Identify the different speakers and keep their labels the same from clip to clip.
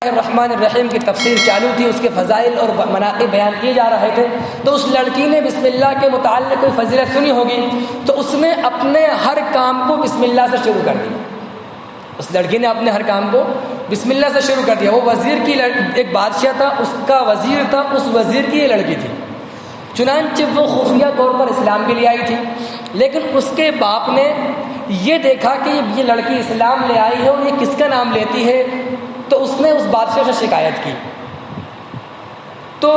Speaker 1: الرحمن الرحیم کی تفسیر چالو تھی، اس کے فضائل اور مناقب بیان کیے جا رہے تھے، تو اس لڑکی نے بسم اللہ کے متعلق کوئی فضیلت سنی ہوگی، تو اس نے اپنے ہر کام کو بسم اللہ سے شروع کر دیا۔ اس لڑکی نے اپنے ہر کام کو بسم اللہ سے شروع کر دیا۔ وہ وزیر کی ایک بادشاہ تھا، اس کا وزیر تھا، اس وزیر کی یہ لڑکی تھی۔ چنانچہ وہ خفیہ طور پر اسلام کے لیے آئی تھی، لیکن اس کے باپ نے یہ دیکھا کہ یہ لڑکی اسلام لے آئی ہے اور یہ کس کا نام لیتی ہے، تو اس نے اس بادشاہ سے شکایت کی۔ تو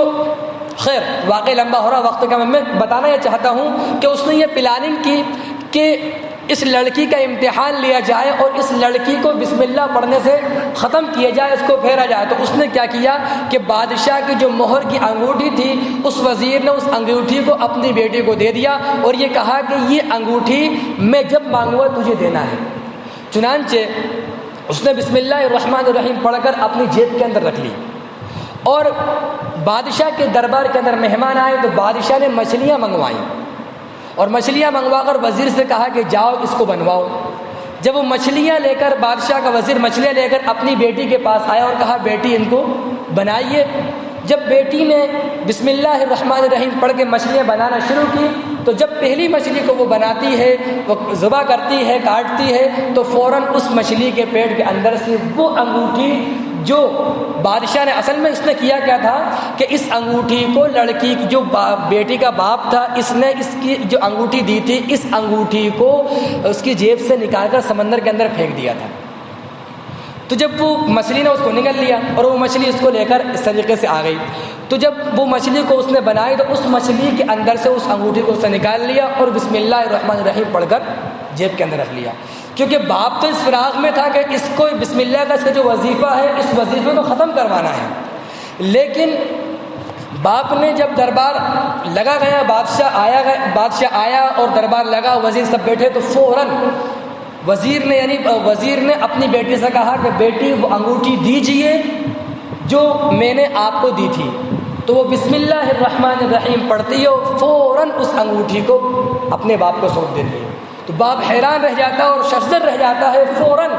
Speaker 1: خیر واقعی لمبا ہو رہا وقت کا، میں بتانا یہ چاہتا ہوں کہ اس نے یہ پلاننگ کی کہ اس لڑکی کا امتحان لیا جائے اور اس لڑکی کو بسم اللہ پڑھنے سے ختم کیا جائے، اس کو پھیرا جائے۔ تو اس نے کیا کیا کہ بادشاہ کی جو مہر کی انگوٹھی تھی، اس وزیر نے اس انگوٹھی کو اپنی بیٹی کو دے دیا اور یہ کہا کہ یہ انگوٹھی میں جب مانگوں گا تجھے دینا ہے۔ چنانچہ اس نے بسم اللہ الرحمن الرحیم پڑھ کر اپنی جیب کے اندر رکھ لی، اور بادشاہ کے دربار کے اندر مہمان آئے تو بادشاہ نے مچھلیاں منگوائیں، اور مچھلیاں منگوا کر وزیر سے کہا کہ جاؤ اس کو بنواؤ۔ جب وہ مچھلیاں لے کر بادشاہ کا وزیر مچھلیاں لے کر اپنی بیٹی کے پاس آیا اور کہا بیٹی ان کو بنائیے، جب بیٹی نے بسم اللہ الرحمن الرحیم پڑھ کے مچھلیاں بنانا شروع کی تو جب پہلی مچھلی کو وہ بناتی ہے، وہ ذبح کرتی ہے، کاٹتی ہے، تو فوراً اس مچھلی کے پیٹ کے اندر سے وہ انگوٹھی جو بادشاہ نے اصل میں اس نے کیا تھا کہ اس انگوٹھی کو لڑکی جو بیٹی کا باپ تھا، اس نے اس کی جو انگوٹھی دی تھی، اس انگوٹھی کو اس کی جیب سے نکال کر سمندر کے اندر پھینک دیا تھا۔ تو جب وہ مچھلی نے اس کو نگل لیا اور وہ مچھلی اس کو لے کر اس طریقے سے آ گئی، تو جب وہ مچھلی کو اس نے بنائی تو اس مچھلی کے اندر سے اس انگوٹھی کو اس نے نکال لیا اور بسم اللہ الرحمن الرحیم پڑھ کر جیب کے اندر رکھ لیا، کیونکہ باپ تو اس فراغ میں تھا کہ اس کو بسم اللہ کا اس کا جو وظیفہ ہے اس وظیفے کو ختم کروانا ہے۔ لیکن باپ نے جب دربار لگا گیا، بادشاہ آیا اور دربار لگا، وزیر سب بیٹھے، تو فوراً وزیر نے اپنی بیٹی سے کہا کہ بیٹی وہ انگوٹھی دیجئے جو میں نے آپ کو دی تھی۔ تو وہ بسم اللہ الرحمن الرحیم پڑھتی ہے اور فوراً اس انگوٹھی کو اپنے باپ کو سونپ دیتی ہے۔ تو باپ حیران رہ جاتا ہے اور ششدر رہ جاتا ہے، فوراً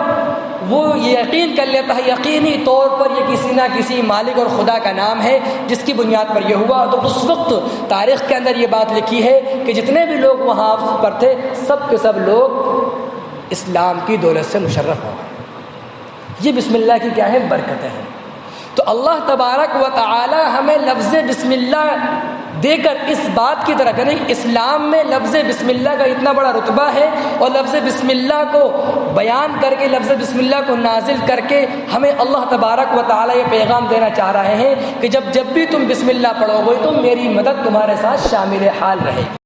Speaker 1: وہ یقین کر لیتا ہے یقینی طور پر یہ کسی نہ کسی مالک اور خدا کا نام ہے جس کی بنیاد پر یہ ہوا۔ تو اس وقت تاریخ کے اندر یہ بات لکھی ہے کہ جتنے بھی لوگ وہاں پر تھے سب کے سب لوگ اسلام کی دولت سے مشرف ہو گئے۔ یہ بسم اللہ کی کیا ہے؟ برکتیں ہیں۔ تو اللہ تبارک و تعالی ہمیں لفظ بسم اللہ دے کر اس بات کی طرف، یعنی اسلام میں لفظ بسم اللہ کا اتنا بڑا رتبہ ہے، اور لفظ بسم اللہ کو بیان کر کے، لفظ بسم اللہ کو نازل کر کے ہمیں اللہ تبارک و تعالی یہ پیغام دینا چاہ رہے ہیں کہ جب بھی تم بسم اللہ پڑھو گے تو میری مدد تمہارے ساتھ شامل حال رہے گی۔